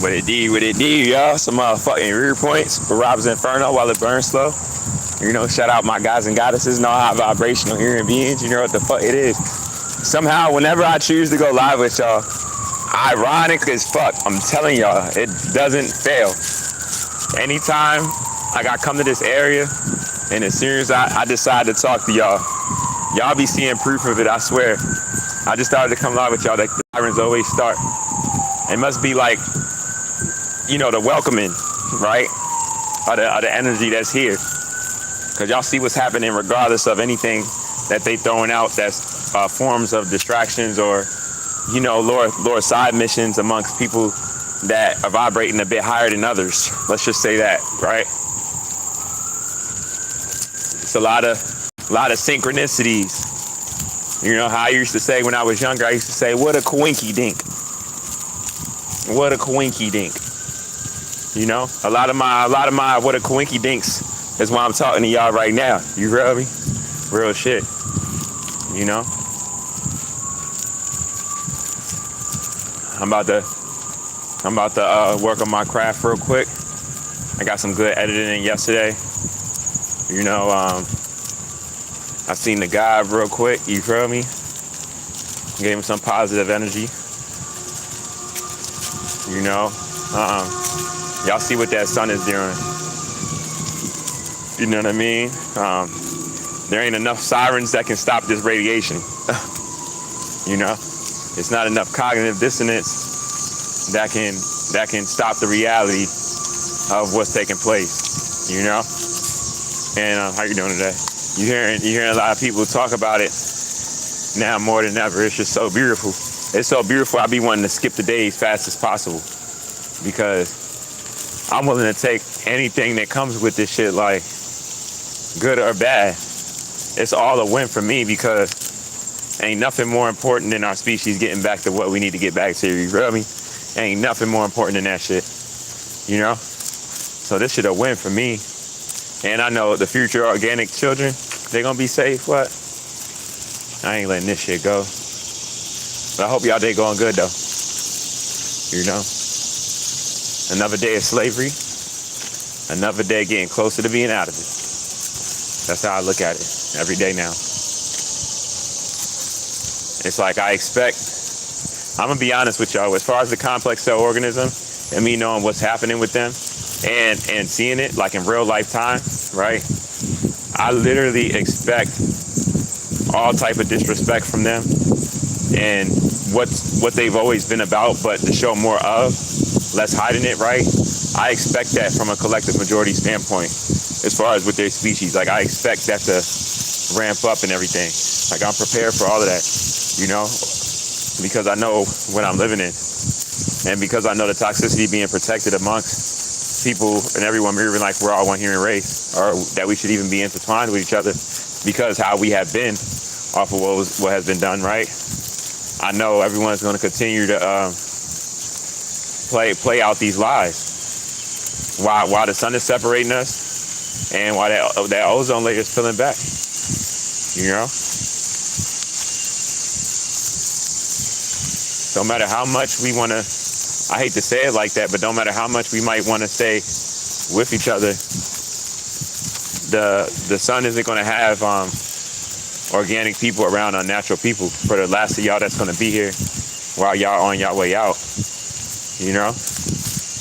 What it did, y'all. Some motherfucking rear points for RoBs Inferno while it burns slow. You know, shout out my guys and goddesses, know high vibrational human beings. You know what the fuck it is. Somehow, whenever I choose to go live with y'all, ironic as fuck, I'm telling y'all, it doesn't fail. Anytime like I come to this area, and as soon as I decide to talk to y'all be seeing proof of it, I swear. I just started to come live with y'all like the sirens always start. It must be like, you know, the welcoming, right? Of the energy that's here. Because y'all see what's happening regardless of anything that they throwing out that's forms of distractions or, you know, lower side missions amongst people that are vibrating a bit higher than others. Let's just say that, right? It's a lot of synchronicities. You know how I used to say when I was younger, I used to say, what a coinky dink. What a coinky dink. You know, a lot of my what a coinky dinks is why I'm talking to y'all right now. You feel me? Real shit. You know? I'm about to work on my craft real quick. I got some good editing in yesterday. You know, I seen the guy real quick, you feel me? Gave him some positive energy. You know, y'all see what that sun is doing. You know what I mean? There ain't enough sirens that can stop this radiation. You know, it's not enough cognitive dissonance that can stop the reality of what's taking place. You know? And how you doing today? You hearing a lot of people talk about it now more than ever. It's just so beautiful. It's so beautiful. I be wanting to skip the day as fast as possible because I'm willing to take anything that comes with this shit, like good or bad. It's all a win for me because ain't nothing more important than our species getting back to what we need to get back to. You feel me? Ain't nothing more important than that shit. You know? So this shit a win for me. And I know the future organic children, they're gonna be safe. What? I ain't letting this shit go. But I hope y'all day going good though. You know? Another day of slavery. Another day getting closer to being out of it. That's how I look at it every day now. It's like I expect, I'm gonna be honest with y'all, as far as the complex cell organism and me knowing what's happening with them, and seeing it like in real lifetime, right? I literally expect all type of disrespect from them and what they've always been about, but to show more of, less hiding it, right? I expect that from a collective majority standpoint, as far as with their species. Like I expect that to ramp up and everything. Like I'm prepared for all of that, you know, because I know what I'm living in, and because I know the toxicity being protected amongst people and everyone moving like we're all one human race, or that we should even be intertwined with each other because how we have been off of what has been done, right? I know everyone's going to continue to play out these lies while the sun is separating us and while that ozone layer is peeling back, you know? No matter how much we want to, I hate to say it like that, but no matter how much we might want to stay with each other, the sun isn't going to have organic people around unnatural people for the last of y'all that's going to be here while y'all on y'all way out. You know?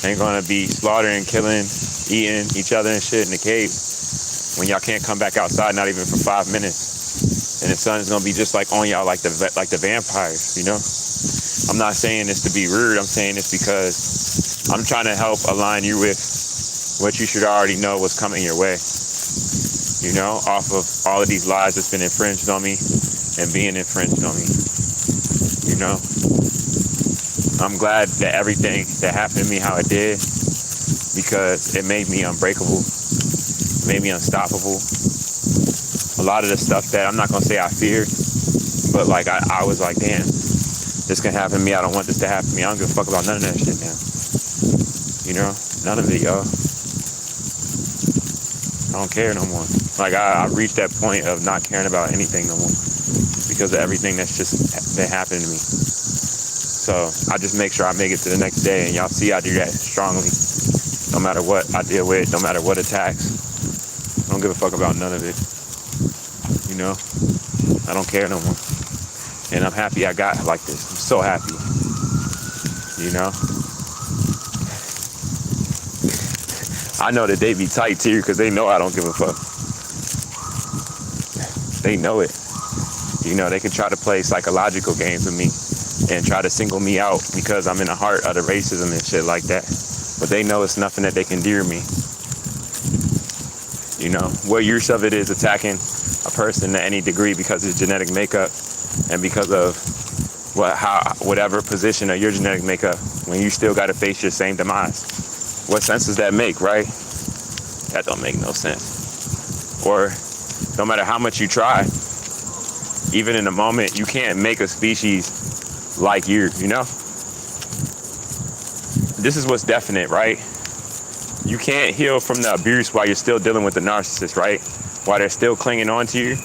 Ain't going to be slaughtering, killing, eating each other and shit in the cave when y'all can't come back outside, not even for 5 minutes. And the sun is going to be just like on y'all like the vampires, you know? I'm not saying this to be rude. I'm saying this because I'm trying to help align you with what you should already know what's coming your way. You know, off of all of these lies that's been infringed on me and being infringed on me. You know, I'm glad that everything that happened to me how it did, because it made me unbreakable, made me unstoppable. A lot of the stuff that I'm not going to say I feared, but like I was like, damn, this can happen to me. I don't want this to happen to me. I don't give a fuck about none of that shit now. You know, none of it, yo. I don't care no more. Like I reached that point of not caring about anything no more because of everything that's just been happening to me. So So I just make sure I make it to the next day, and y'all see I do that strongly. No matter what I deal with, no matter what attacks. I don't give a fuck about none of it. You know? I don't care no more. And I'm happy I got like this. I'm so happy. You know? I know that they be tight too, because they know I don't give a fuck. They know it. You know, they can try to play psychological games with me and try to single me out because I'm in the heart of the racism and shit like that. But they know it's nothing that they can do to me. You know, what use of it is attacking a person to any degree because of his genetic makeup and because of whatever position of your genetic makeup, when you still got to face your same demise. What sense does that make, right? That don't make no sense. Or no matter how much you try, even in a moment, you can't make a species like you know? This is what's definite, right? You can't heal from the abuse while you're still dealing with the narcissist, right? While they're still clinging on to you.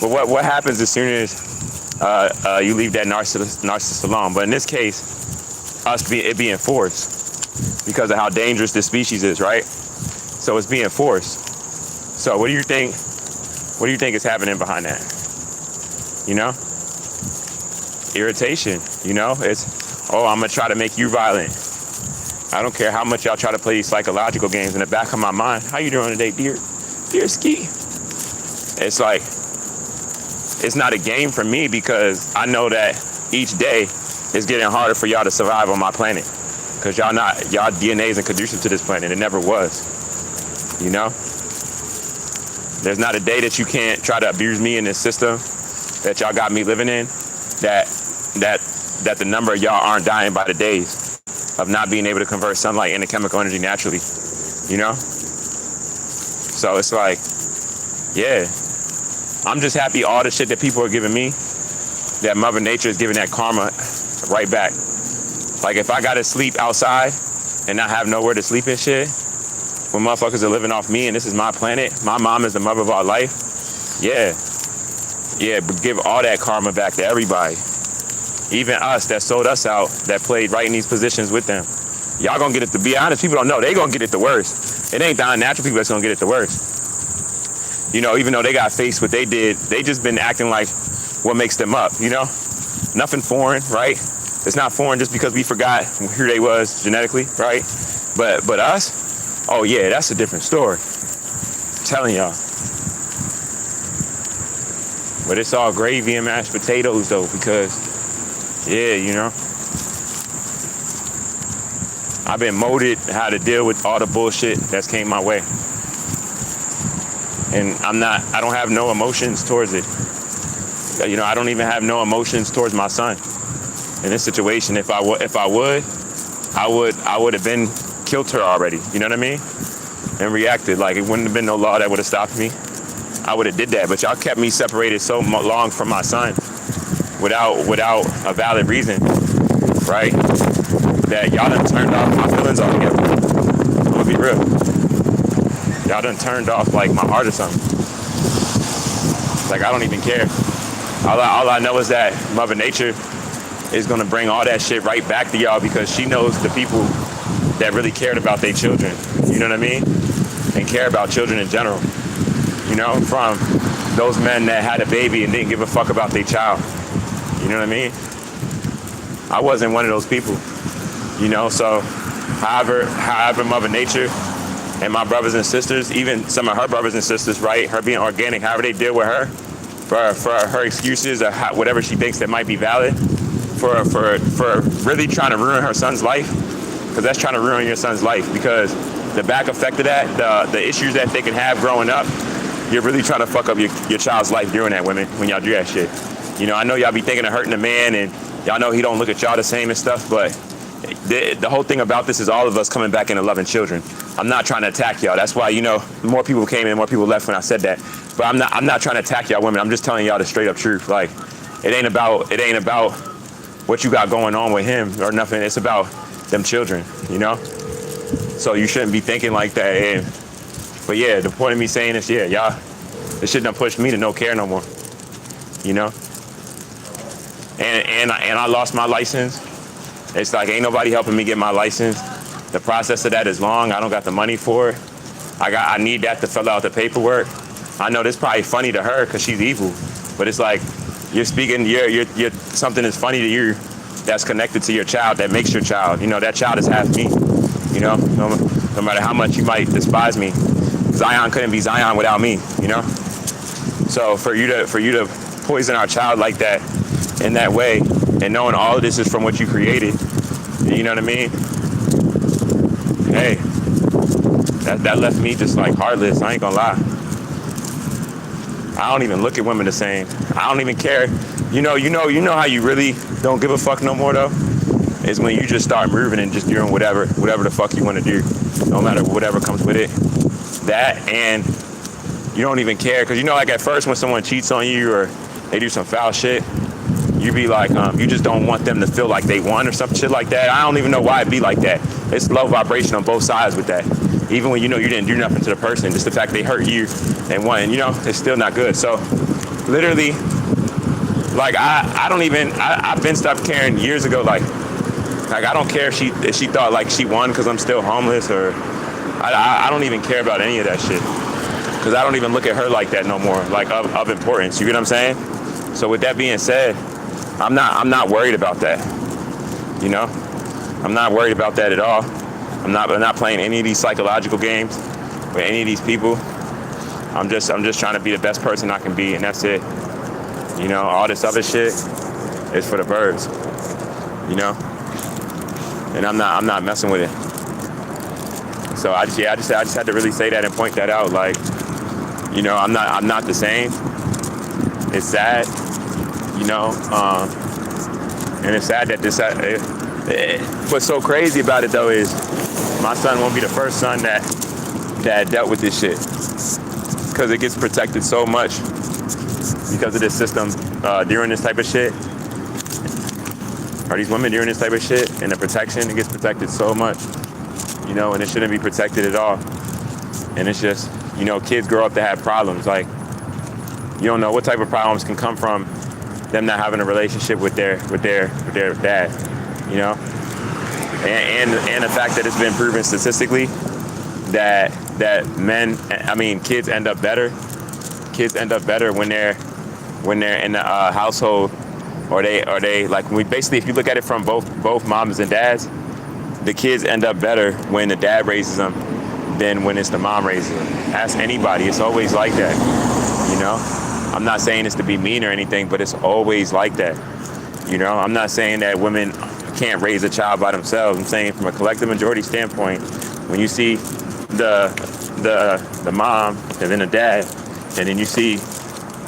But what happens as soon as you leave that narcissist alone? But in this case, it being forced because of how dangerous this species is, right? So it's being forced. So what do you think is happening behind that? You know? Irritation, you know? It's, oh, I'm gonna try to make you violent. I don't care how much y'all try to play these psychological games. In the back of my mind, how you doing today, dear Ski? It's like, it's not a game for me because I know that each day is getting harder for y'all to survive on my planet. Because y'all DNA isn't conducive to this planet. It never was, you know? There's not a day that you can't try to abuse me in this system that y'all got me living in, that the number of y'all aren't dying by the days of not being able to convert sunlight into chemical energy naturally, you know? So it's like, yeah, I'm just happy all the shit that people are giving me, that Mother Nature is giving that karma right back. Like if I gotta sleep outside and not have nowhere to sleep and shit, when motherfuckers are living off me and this is my planet, my mom is the mother of our life, yeah, but give all that karma back to everybody. Even us that sold us out, that played right in these positions with them. Y'all gonna get it, to be honest, people don't know, they gonna get it the worst. It ain't the unnatural people that's gonna get it the worst. You know, even though they got faced what they did, they just been acting like what makes them up, you know? Nothing foreign, right? It's not foreign just because we forgot who they was genetically, right? But us, oh yeah, that's a different story. I'm telling y'all. But it's all gravy and mashed potatoes though, because yeah, you know, I've been molded how to deal with all the bullshit that's came my way. And I don't have no emotions towards it. You know, I don't even have no emotions towards my son. In this situation, if I would have been killed her already, you know what I mean? And reacted, like it wouldn't have been no law that would have stopped me. I would have did that, but y'all kept me separated so long from my son without a valid reason, right? That y'all done turned off my feelings altogether. I'm gonna be real. Y'all done turned off like my heart or something. Like I don't even care. All I know is that Mother Nature is gonna bring all that shit right back to y'all because she knows the people that really cared about their children. You know what I mean? And care about children in general. You know, from those men that had a baby and didn't give a fuck about their child. You know what I mean? I wasn't one of those people, you know, so however Mother Nature and my brothers and sisters, even some of her brothers and sisters, right, her being organic, however they deal with her, for her excuses or whatever she thinks that might be valid, for really trying to ruin her son's life, because that's trying to ruin your son's life, because the back effect of that, the issues that they can have growing up, you're really trying to fuck up your child's life doing that, women, when y'all do that shit. You know, I know y'all be thinking of hurting a man and y'all know he don't look at y'all the same and stuff, but the whole thing about this is all of us coming back into loving children. I'm not trying to attack y'all. That's why, you know, more people came in, more people left when I said that. But I'm not trying to attack y'all women. I'm just telling y'all the straight up truth. Like, it ain't about what you got going on with him or nothing. It's about them children, you know? So you shouldn't be thinking like that. But yeah, the point of me saying this, yeah, y'all, this shit done pushed me to no care no more, you know? And I lost my license It's like ain't nobody helping me get my license. The process of that is long. I don't got the money for it. I need that to fill out the paperwork. I know this is probably funny to her because she's evil, but it's like you're speaking. You're something that's funny to you that's connected to your child that makes your child. You know, that child is half me. You know, no matter how much you might despise me, Zion couldn't be Zion without me. You know. So for you to poison our child like that in that way, and knowing all of this is from what you created, you know what I mean? Hey, that left me just like heartless. I ain't gonna lie. I don't even look at women the same. I don't even care. You know how you really don't give a fuck no more though? Is when you just start moving and just doing whatever the fuck you want to do, no matter whatever comes with it. That, and you don't even care, because you know, like at first when someone cheats on you or they do some foul shit, you be like, you just don't want them to feel like they won or some shit like that. I don't even know why it be like that. It's low vibration on both sides with that. Even when you know you didn't do nothing to the person, just the fact they hurt you and won, you know, it's still not good. So literally, like I've been stopped caring years ago. Like I don't care if she thought like she won because I'm still homeless, or I don't even care about any of that shit. Because I don't even look at her like that no more, like of importance. You get what I'm saying? So with that being said, I'm not worried about that. You know, I'm not worried about that at all. I'm not playing any of these psychological games with any of these people. I'm just trying to be the best person I can be, and that's it. You know, all this other shit is for the birds. You know, and I'm not messing with it. So I just had to really say that and point that out. Like, you know, I'm not the same. It's sad, you know, and it's sad that what's so crazy about it though is my son won't be the first son that dealt with this shit, because it gets protected so much because of this system during this type of shit. Or these women during this type of shit, and the protection, it gets protected so much, you know, and it shouldn't be protected at all. And it's just, you know, kids grow up to have problems. Like, you don't know what type of problems can come from them not having a relationship with their dad, you know? And the fact that it's been proven statistically that kids end up better. Kids end up better when they're in the household, or they like, basically, if you look at it from both moms and dads, the kids end up better when the dad raises them than when it's the mom raising them. Ask anybody, it's always like that, you know? I'm not saying this to be mean or anything, but it's always like that, you know? I'm not saying that women can't raise a child by themselves. I'm saying from a collective majority standpoint, when you see the mom and then the dad, and then you see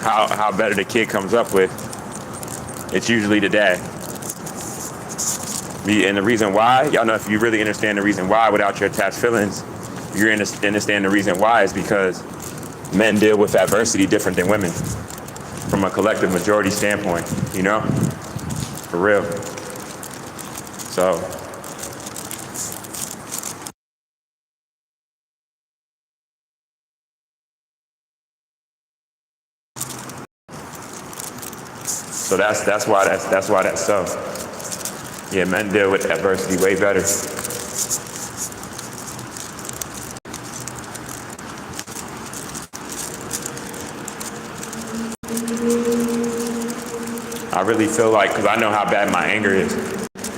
how better the kid comes up with, it's usually the dad. And the reason why, y'all know, if you really understand the reason why without your attached feelings, you understand the reason why is because men deal with adversity different than women from a collective majority standpoint, you know? For real. So that's why that's so. Yeah, men deal with adversity way better. I really feel like, because I know how bad my anger is,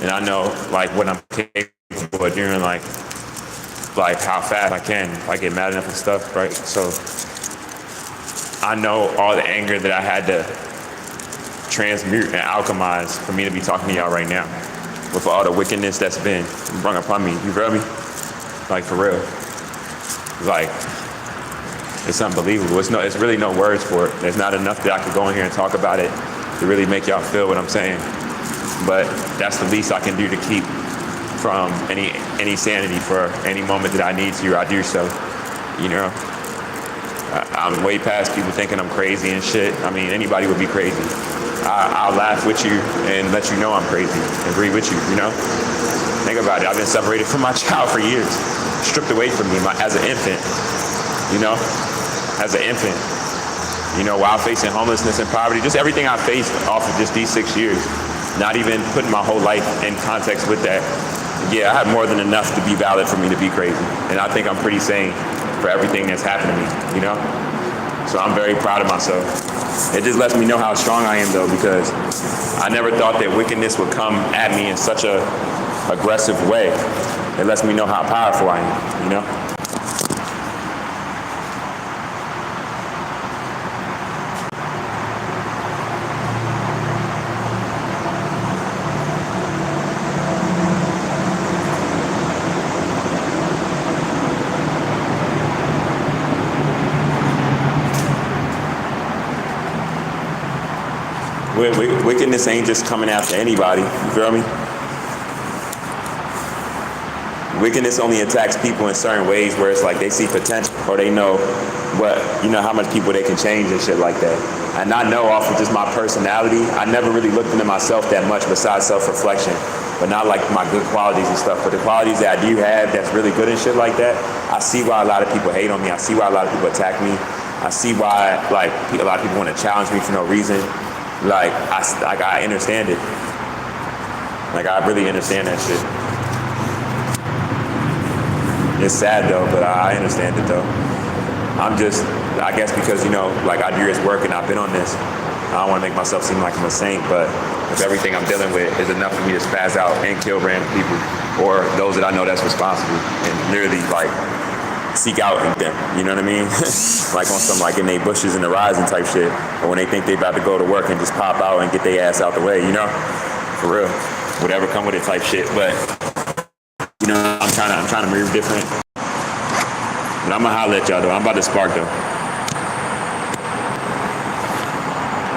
and I know like what I'm capable of doing, like how fast I can, if I get mad enough and stuff, right? So I know all the anger that I had to transmute and alchemize for me to be talking to y'all right now, with all the wickedness that's been brought upon me. You feel me? Like, for real. Like, it's unbelievable. It's really no words for it. There's not enough that I could go in here and talk about it to really make y'all feel what I'm saying. But that's the least I can do to keep from any sanity for any moment that I need to. I do so, you know. I'm way past people thinking I'm crazy and shit. I mean, anybody would be crazy. I'll laugh with you and let you know I'm crazy. Agree with you, you know? Think about it. I've been separated from my child for years, stripped away from me as an infant, you know? As an infant, you know, while facing homelessness and poverty, just everything I faced off of just these 6 years, not even putting my whole life in context with that, yeah, I have more than enough to be valid for me to be crazy. And I think I'm pretty sane for everything that's happened to me, you know? So I'm very proud of myself. It just lets me know how strong I am, though, because I never thought that wickedness would come at me in such a aggressive way. It lets me know how powerful I am, you know? Wickedness ain't just coming after anybody, you feel me? Wickedness only attacks people in certain ways where it's like they see potential or they know how much people they can change and shit like that. And I know off of just my personality, I never really looked into myself that much besides self-reflection, but not like my good qualities and stuff. But the qualities that I do have that's really good and shit like that, I see why a lot of people hate on me. I see why a lot of people attack me. I see why like a lot of people want to challenge me for no reason. Like I understand it. Like I really understand that shit. It's sad though, but I understand it though. I guess because, like I do this work and I've been on this, I don't want to make myself seem like I'm a saint, but if everything I'm dealing with is enough for me to spaz out and kill random people or those that I know that's responsible and literally like seek out them, you know what I mean? Like on some like in they bushes in the rising type shit, or when they think they about to go to work and just pop out and get their ass out the way, for real, whatever come with it type shit. But I'm trying to move different. But I'm gonna holler at y'all though. I'm about to spark though.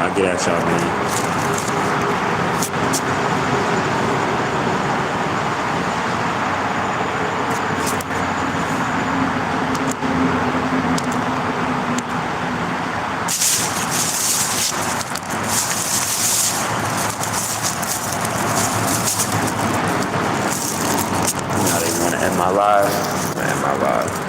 I'll get at y'all, man. Now they wanna end my live.